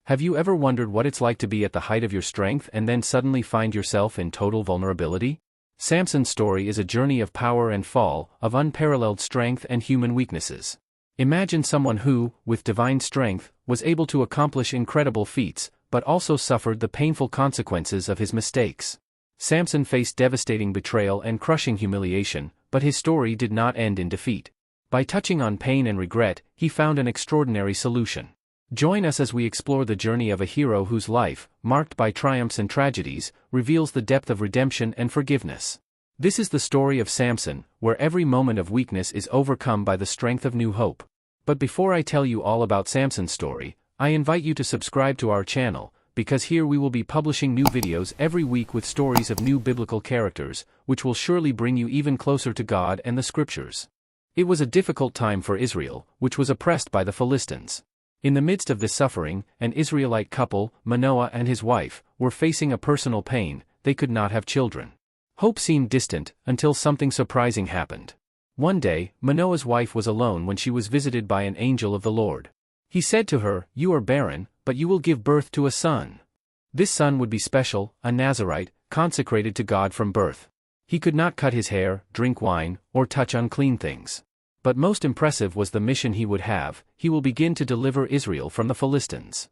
Have you ever wondered what it's like to be at the height of your strength and then suddenly find yourself in total vulnerability? Samson's story is a journey of power and fall, of unparalleled strength and human weaknesses. Imagine someone who, with divine strength, was able to accomplish incredible feats, but also suffered the painful consequences of his mistakes. Samson faced devastating betrayal and crushing humiliation, but his story did not end in defeat. By touching on pain and regret, he found an extraordinary solution. Join us as we explore the journey of a hero whose life, marked by triumphs and tragedies, reveals the depth of redemption and forgiveness. This is the story of Samson, where every moment of weakness is overcome by the strength of new hope. But before I tell you all about Samson's story, I invite you to subscribe to our channel, because here we will be publishing new videos every week with stories of new biblical characters, which will surely bring you even closer to God and the Scriptures. It was a difficult time for Israel, which was oppressed by the Philistines. In the midst of this suffering, an Israelite couple, Manoah and his wife, were facing a personal pain. They could not have children. Hope seemed distant, until something surprising happened. One day, Manoah's wife was alone when she was visited by an angel of the Lord. He said to her, "You are barren, but you will give birth to a son. This son would be special, a Nazirite, consecrated to God from birth. He could not cut his hair, drink wine, or touch unclean things. But most impressive was the mission he would have. He will begin to deliver Israel from the Philistines."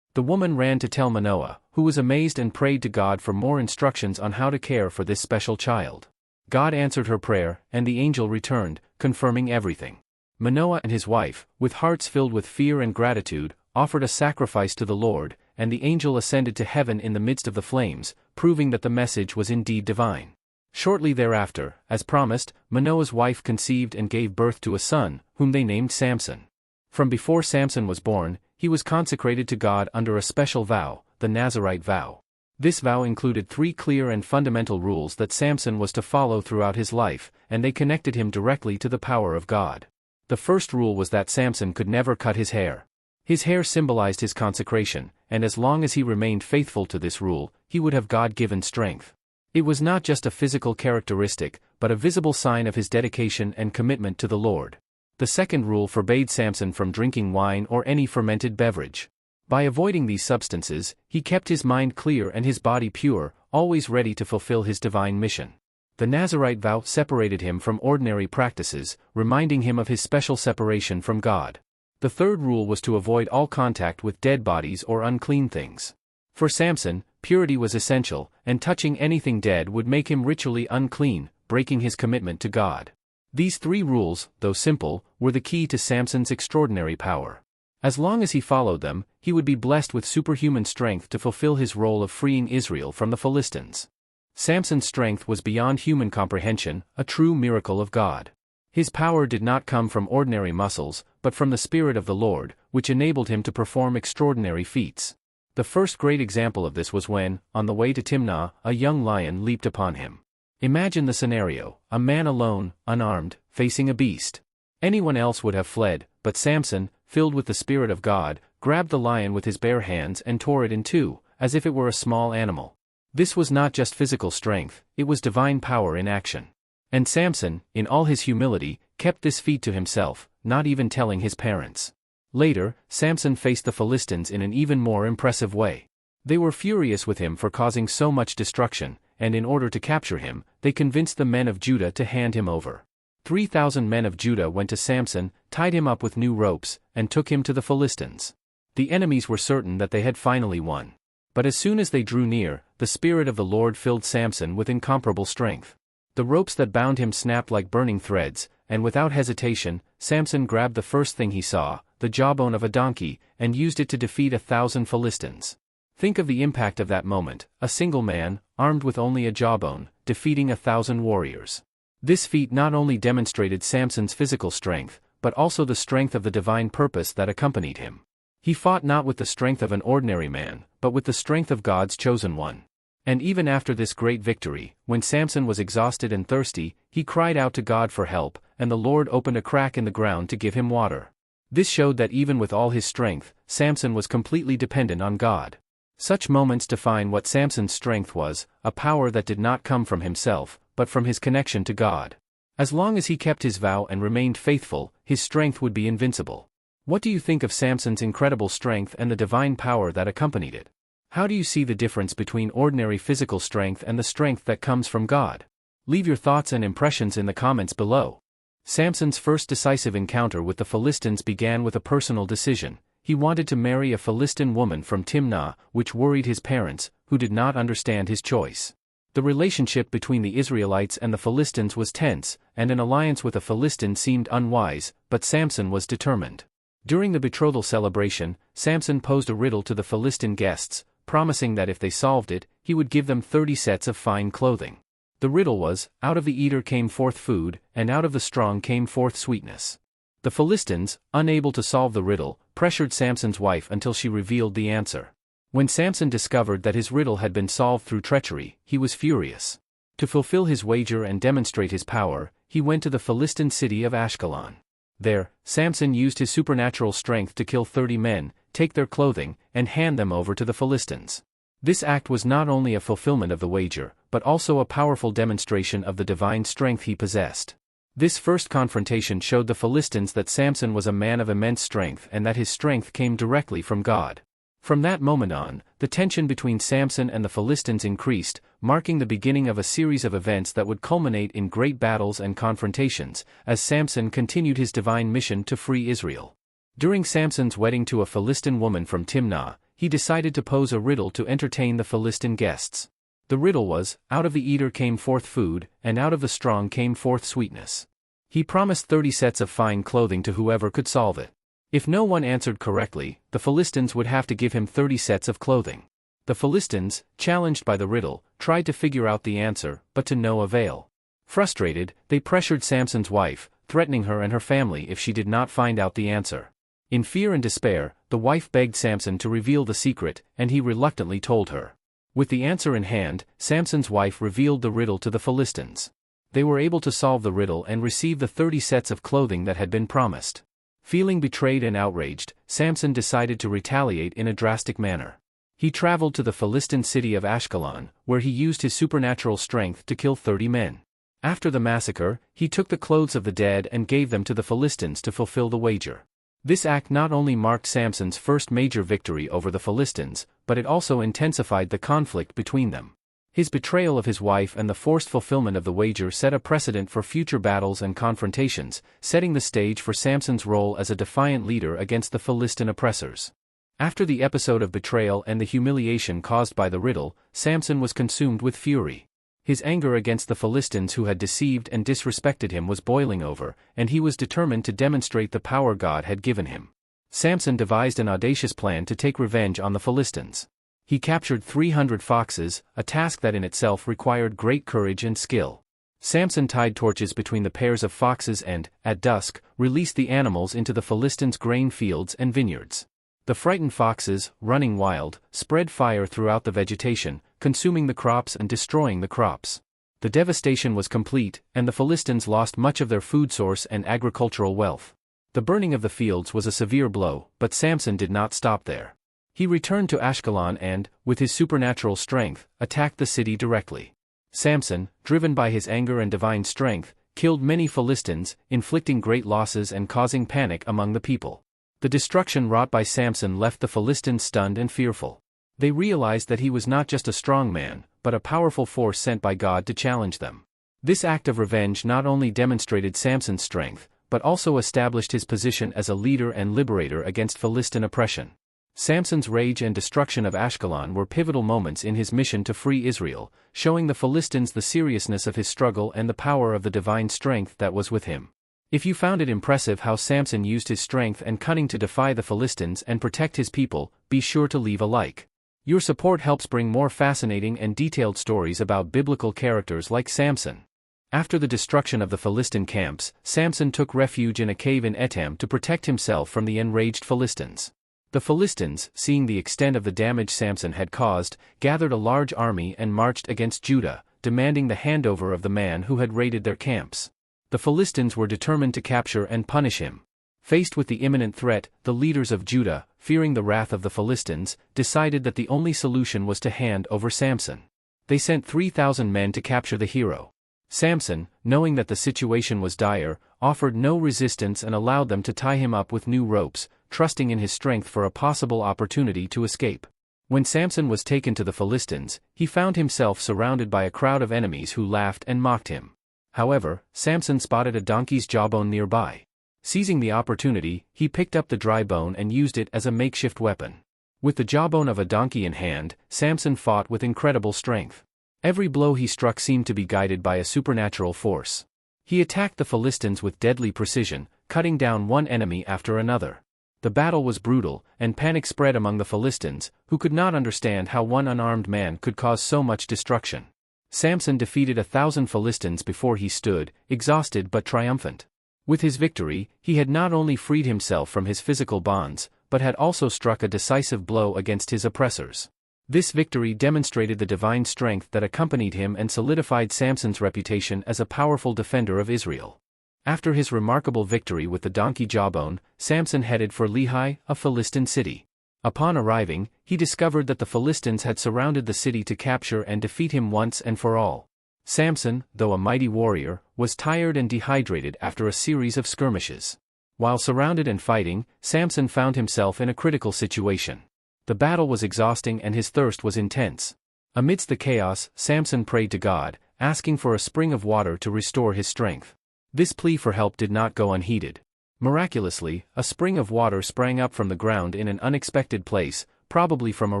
The woman ran to tell Manoah, who was amazed and prayed to God for more instructions on how to care for this special child. God answered her prayer, and the angel returned, confirming everything. Manoah and his wife, with hearts filled with fear and gratitude, offered a sacrifice to the Lord, and the angel ascended to heaven in the midst of the flames, proving that the message was indeed divine. Shortly thereafter, as promised, Manoah's wife conceived and gave birth to a son, whom they named Samson. From before Samson was born, he was consecrated to God under a special vow, the Nazirite vow. This vow included 3 clear and fundamental rules that Samson was to follow throughout his life, and they connected him directly to the power of God. The first rule was that Samson could never cut his hair. His hair symbolized his consecration, and as long as he remained faithful to this rule, he would have God-given strength. It was not just a physical characteristic, but a visible sign of his dedication and commitment to the Lord. The second rule forbade Samson from drinking wine or any fermented beverage. By avoiding these substances, he kept his mind clear and his body pure, always ready to fulfill his divine mission. The Nazirite vow separated him from ordinary practices, reminding him of his special separation from God. The third rule was to avoid all contact with dead bodies or unclean things. For Samson, purity was essential, and touching anything dead would make him ritually unclean, breaking his commitment to God. These 3 rules, though simple, were the key to Samson's extraordinary power. As long as he followed them, he would be blessed with superhuman strength to fulfill his role of freeing Israel from the Philistines. Samson's strength was beyond human comprehension, a true miracle of God. His power did not come from ordinary muscles, but from the Spirit of the Lord, which enabled him to perform extraordinary feats. The first great example of this was when, on the way to Timnah, a young lion leaped upon him. Imagine the scenario: a man alone, unarmed, facing a beast. Anyone else would have fled, but Samson, filled with the Spirit of God, grabbed the lion with his bare hands and tore it in two, as if it were a small animal. This was not just physical strength, it was divine power in action. And Samson, in all his humility, kept this feat to himself, not even telling his parents. Later, Samson faced the Philistines in an even more impressive way. They were furious with him for causing so much destruction, and in order to capture him, they convinced the men of Judah to hand him over. 3,000 men of Judah went to Samson, tied him up with new ropes, and took him to the Philistines. The enemies were certain that they had finally won. But as soon as they drew near, the Spirit of the Lord filled Samson with incomparable strength. The ropes that bound him snapped like burning threads, and without hesitation, Samson grabbed the first thing he saw, the jawbone of a donkey, and used it to defeat 1,000 Philistines. Think of the impact of that moment: a single man, armed with only a jawbone, defeating 1,000 warriors. This feat not only demonstrated Samson's physical strength, but also the strength of the divine purpose that accompanied him. He fought not with the strength of an ordinary man, but with the strength of God's chosen one. And even after this great victory, when Samson was exhausted and thirsty, he cried out to God for help, and the Lord opened a crack in the ground to give him water. This showed that even with all his strength, Samson was completely dependent on God. Such moments define what Samson's strength was: a power that did not come from himself, but from his connection to God. As long as he kept his vow and remained faithful, his strength would be invincible. What do you think of Samson's incredible strength and the divine power that accompanied it? How do you see the difference between ordinary physical strength and the strength that comes from God? Leave your thoughts and impressions in the comments below. Samson's first decisive encounter with the Philistines began with a personal decision. He wanted to marry a Philistine woman from Timnah, which worried his parents, who did not understand his choice. The relationship between the Israelites and the Philistines was tense, and an alliance with a Philistine seemed unwise, but Samson was determined. During the betrothal celebration, Samson posed a riddle to the Philistine guests, promising that if they solved it, he would give them 30 sets of fine clothing. The riddle was, out of the eater came forth food, and out of the strong came forth sweetness. The Philistines, unable to solve the riddle, pressured Samson's wife until she revealed the answer. When Samson discovered that his riddle had been solved through treachery, he was furious. To fulfill his wager and demonstrate his power, he went to the Philistine city of Ashkelon. There, Samson used his supernatural strength to kill 30 men, take their clothing, and hand them over to the Philistines. This act was not only a fulfillment of the wager, but also a powerful demonstration of the divine strength he possessed. This first confrontation showed the Philistines that Samson was a man of immense strength and that his strength came directly from God. From that moment on, the tension between Samson and the Philistines increased, marking the beginning of a series of events that would culminate in great battles and confrontations, as Samson continued his divine mission to free Israel. During Samson's wedding to a Philistine woman from Timnah, he decided to pose a riddle to entertain the Philistine guests. The riddle was, out of the eater came forth food, and out of the strong came forth sweetness. He promised 30 sets of fine clothing to whoever could solve it. If no one answered correctly, the Philistines would have to give him 30 sets of clothing. The Philistines, challenged by the riddle, tried to figure out the answer, but to no avail. Frustrated, they pressured Samson's wife, threatening her and her family if she did not find out the answer. In fear and despair, the wife begged Samson to reveal the secret, and he reluctantly told her. With the answer in hand, Samson's wife revealed the riddle to the Philistines. They were able to solve the riddle and receive the 30 sets of clothing that had been promised. Feeling betrayed and outraged, Samson decided to retaliate in a drastic manner. He traveled to the Philistine city of Ashkelon, where he used his supernatural strength to kill 30 men. After the massacre, he took the clothes of the dead and gave them to the Philistines to fulfill the wager. This act not only marked Samson's first major victory over the Philistines, but it also intensified the conflict between them. His betrayal of his wife and the forced fulfillment of the wager set a precedent for future battles and confrontations, setting the stage for Samson's role as a defiant leader against the Philistine oppressors. After the episode of betrayal and the humiliation caused by the riddle, Samson was consumed with fury. His anger against the Philistines who had deceived and disrespected him was boiling over, and he was determined to demonstrate the power God had given him. Samson devised an audacious plan to take revenge on the Philistines. He captured 300 foxes, a task that in itself required great courage and skill. Samson tied torches between the pairs of foxes and, at dusk, released the animals into the Philistines' grain fields and vineyards. The frightened foxes, running wild, spread fire throughout the vegetation, consuming the crops and destroying the crops. The devastation was complete, and the Philistines lost much of their food source and agricultural wealth. The burning of the fields was a severe blow, but Samson did not stop there. He returned to Ashkelon and, with his supernatural strength, attacked the city directly. Samson, driven by his anger and divine strength, killed many Philistines, inflicting great losses and causing panic among the people. The destruction wrought by Samson left the Philistines stunned and fearful. They realized that he was not just a strong man, but a powerful force sent by God to challenge them. This act of revenge not only demonstrated Samson's strength, but also established his position as a leader and liberator against Philistine oppression. Samson's rage and destruction of Ashkelon were pivotal moments in his mission to free Israel, showing the Philistines the seriousness of his struggle and the power of the divine strength that was with him. If you found it impressive how Samson used his strength and cunning to defy the Philistines and protect his people, be sure to leave a like. Your support helps bring more fascinating and detailed stories about biblical characters like Samson. After the destruction of the Philistine camps, Samson took refuge in a cave in Etam to protect himself from the enraged Philistines. The Philistines, seeing the extent of the damage Samson had caused, gathered a large army and marched against Judah, demanding the handover of the man who had raided their camps. The Philistines were determined to capture and punish him. Faced with the imminent threat, the leaders of Judah, fearing the wrath of the Philistines, decided that the only solution was to hand over Samson. They sent 3,000 men to capture the hero. Samson, knowing that the situation was dire, offered no resistance and allowed them to tie him up with new ropes, trusting in his strength for a possible opportunity to escape. When Samson was taken to the Philistines, he found himself surrounded by a crowd of enemies who laughed and mocked him. However, Samson spotted a donkey's jawbone nearby. Seizing the opportunity, he picked up the dry bone and used it as a makeshift weapon. With the jawbone of a donkey in hand, Samson fought with incredible strength. Every blow he struck seemed to be guided by a supernatural force. He attacked the Philistines with deadly precision, cutting down one enemy after another. The battle was brutal, and panic spread among the Philistines, who could not understand how one unarmed man could cause so much destruction. Samson defeated 1,000 Philistines before he stood, exhausted but triumphant. With his victory, he had not only freed himself from his physical bonds, but had also struck a decisive blow against his oppressors. This victory demonstrated the divine strength that accompanied him and solidified Samson's reputation as a powerful defender of Israel. After his remarkable victory with the donkey jawbone, Samson headed for Lehi, a Philistine city. Upon arriving, he discovered that the Philistines had surrounded the city to capture and defeat him once and for all. Samson, though a mighty warrior, was tired and dehydrated after a series of skirmishes. While surrounded and fighting, Samson found himself in a critical situation. The battle was exhausting and his thirst was intense. Amidst the chaos, Samson prayed to God, asking for a spring of water to restore his strength. This plea for help did not go unheeded. Miraculously, a spring of water sprang up from the ground in an unexpected place, probably from a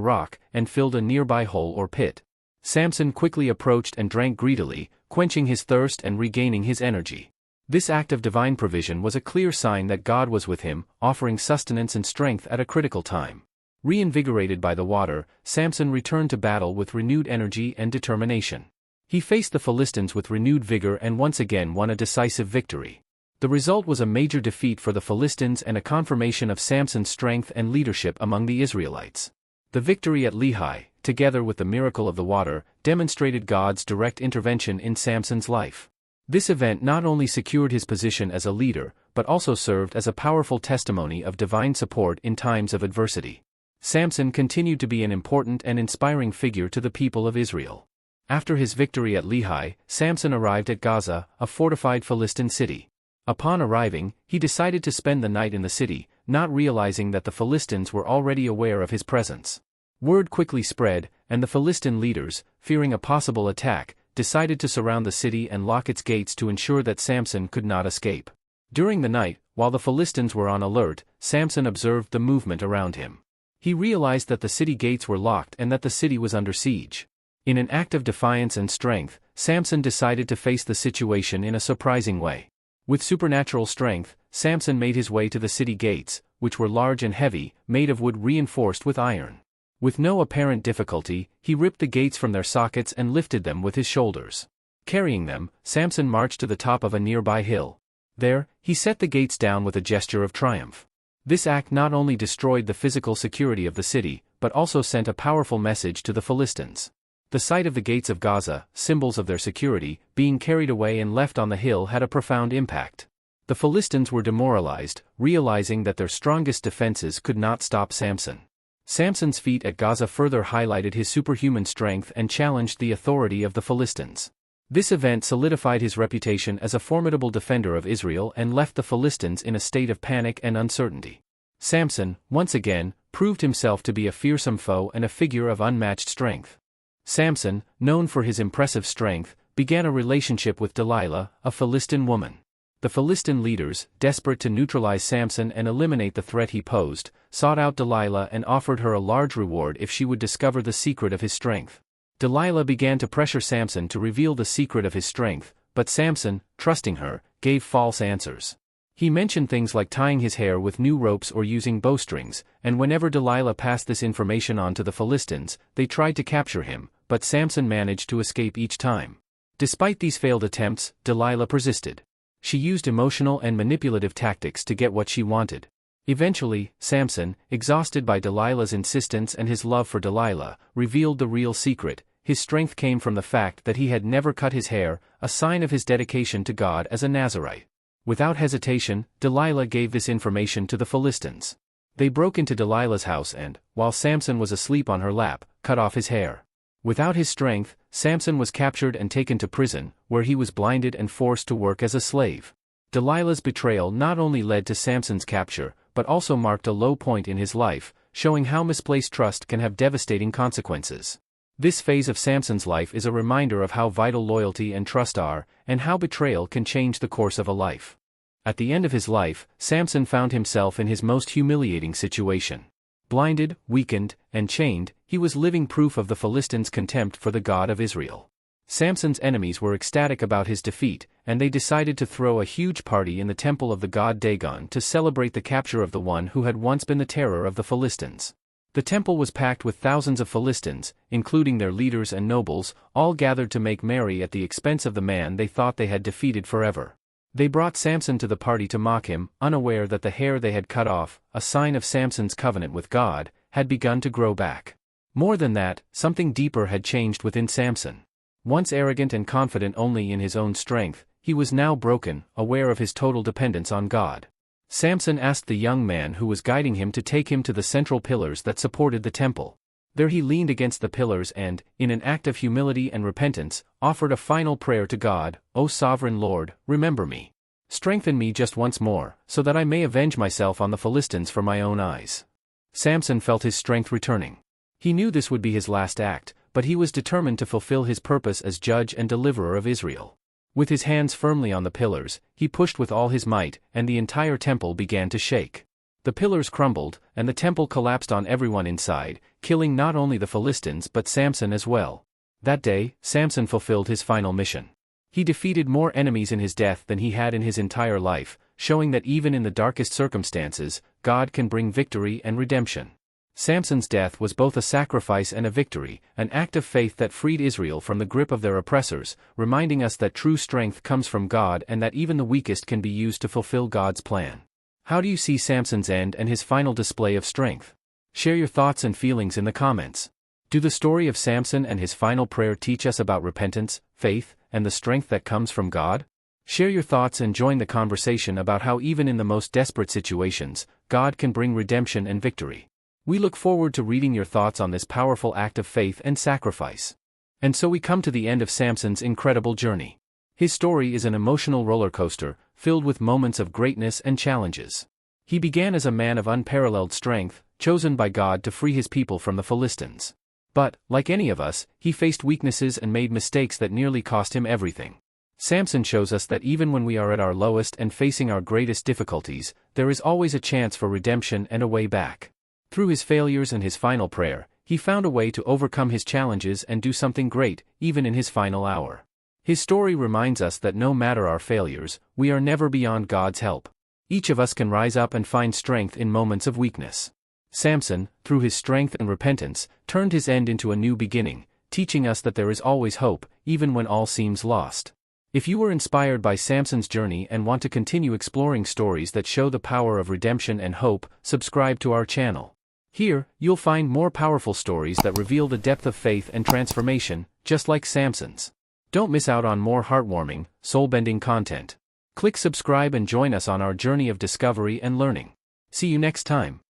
rock, and filled a nearby hole or pit. Samson quickly approached and drank greedily, quenching his thirst and regaining his energy. This act of divine provision was a clear sign that God was with him, offering sustenance and strength at a critical time. Reinvigorated by the water, Samson returned to battle with renewed energy and determination. He faced the Philistines with renewed vigor and once again won a decisive victory. The result was a major defeat for the Philistines and a confirmation of Samson's strength and leadership among the Israelites. The victory at Lehi, together with the miracle of the water, demonstrated God's direct intervention in Samson's life. This event not only secured his position as a leader, but also served as a powerful testimony of divine support in times of adversity. Samson continued to be an important and inspiring figure to the people of Israel. After his victory at Lehi, Samson arrived at Gaza, a fortified Philistine city. Upon arriving, he decided to spend the night in the city, not realizing that the Philistines were already aware of his presence. Word quickly spread, and the Philistine leaders, fearing a possible attack, decided to surround the city and lock its gates to ensure that Samson could not escape. During the night, while the Philistines were on alert, Samson observed the movement around him. He realized that the city gates were locked and that the city was under siege. In an act of defiance and strength, Samson decided to face the situation in a surprising way. With supernatural strength, Samson made his way to the city gates, which were large and heavy, made of wood reinforced with iron. With no apparent difficulty, he ripped the gates from their sockets and lifted them with his shoulders. Carrying them, Samson marched to the top of a nearby hill. There, he set the gates down with a gesture of triumph. This act not only destroyed the physical security of the city, but also sent a powerful message to the Philistines. The sight of the gates of Gaza, symbols of their security, being carried away and left on the hill had a profound impact. The Philistines were demoralized, realizing that their strongest defenses could not stop Samson. Samson's feat at Gaza further highlighted his superhuman strength and challenged the authority of the Philistines. This event solidified his reputation as a formidable defender of Israel and left the Philistines in a state of panic and uncertainty. Samson, once again, proved himself to be a fearsome foe and a figure of unmatched strength. Samson, known for his impressive strength, began a relationship with Delilah, a Philistine woman. The Philistine leaders, desperate to neutralize Samson and eliminate the threat he posed, sought out Delilah and offered her a large reward if she would discover the secret of his strength. Delilah began to pressure Samson to reveal the secret of his strength, but Samson, trusting her, gave false answers. He mentioned things like tying his hair with new ropes or using bowstrings, and whenever Delilah passed this information on to the Philistines, they tried to capture him, but Samson managed to escape each time. Despite these failed attempts, Delilah persisted. She used emotional and manipulative tactics to get what she wanted. Eventually, Samson, exhausted by Delilah's insistence and his love for Delilah, revealed the real secret. His strength came from the fact that he had never cut his hair, a sign of his dedication to God as a Nazirite. Without hesitation, Delilah gave this information to the Philistines. They broke into Delilah's house and, while Samson was asleep on her lap, cut off his hair. Without his strength, Samson was captured and taken to prison, where he was blinded and forced to work as a slave. Delilah's betrayal not only led to Samson's capture, but also marked a low point in his life, showing how misplaced trust can have devastating consequences. This phase of Samson's life is a reminder of how vital loyalty and trust are, and how betrayal can change the course of a life. At the end of his life, Samson found himself in his most humiliating situation. Blinded, weakened, and chained, he was living proof of the Philistines' contempt for the God of Israel. Samson's enemies were ecstatic about his defeat, and they decided to throw a huge party in the temple of the god Dagon to celebrate the capture of the one who had once been the terror of the Philistines. The temple was packed with thousands of Philistines, including their leaders and nobles, all gathered to make merry at the expense of the man they thought they had defeated forever. They brought Samson to the party to mock him, unaware that the hair they had cut off, a sign of Samson's covenant with God, had begun to grow back. More than that, something deeper had changed within Samson. Once arrogant and confident only in his own strength, he was now broken, aware of his total dependence on God. Samson asked the young man who was guiding him to take him to the central pillars that supported the temple. There he leaned against the pillars and, in an act of humility and repentance, offered a final prayer to God, "O sovereign Lord, remember me. Strengthen me just once more, so that I may avenge myself on the Philistines for my own eyes." Samson felt his strength returning. He knew this would be his last act, but he was determined to fulfill his purpose as judge and deliverer of Israel. With his hands firmly on the pillars, he pushed with all his might, and the entire temple began to shake. The pillars crumbled, and the temple collapsed on everyone inside, killing not only the Philistines but Samson as well. That day, Samson fulfilled his final mission. He defeated more enemies in his death than he had in his entire life, showing that even in the darkest circumstances, God can bring victory and redemption. Samson's death was both a sacrifice and a victory, an act of faith that freed Israel from the grip of their oppressors, reminding us that true strength comes from God and that even the weakest can be used to fulfill God's plan. How do you see Samson's end and his final display of strength? Share your thoughts and feelings in the comments. Do the story of Samson and his final prayer teach us about repentance, faith, and the strength that comes from God? Share your thoughts and join the conversation about how even in the most desperate situations, God can bring redemption and victory. We look forward to reading your thoughts on this powerful act of faith and sacrifice. And so we come to the end of Samson's incredible journey. His story is an emotional roller coaster, filled with moments of greatness and challenges. He began as a man of unparalleled strength, chosen by God to free his people from the Philistines. But, like any of us, he faced weaknesses and made mistakes that nearly cost him everything. Samson shows us that even when we are at our lowest and facing our greatest difficulties, there is always a chance for redemption and a way back. Through his failures and his final prayer, he found a way to overcome his challenges and do something great, even in his final hour. His story reminds us that no matter our failures, we are never beyond God's help. Each of us can rise up and find strength in moments of weakness. Samson, through his strength and repentance, turned his end into a new beginning, teaching us that there is always hope, even when all seems lost. If you were inspired by Samson's journey and want to continue exploring stories that show the power of redemption and hope, subscribe to our channel. Here, you'll find more powerful stories that reveal the depth of faith and transformation, just like Samson's. Don't miss out on more heartwarming, soul-bending content. Click subscribe and join us on our journey of discovery and learning. See you next time.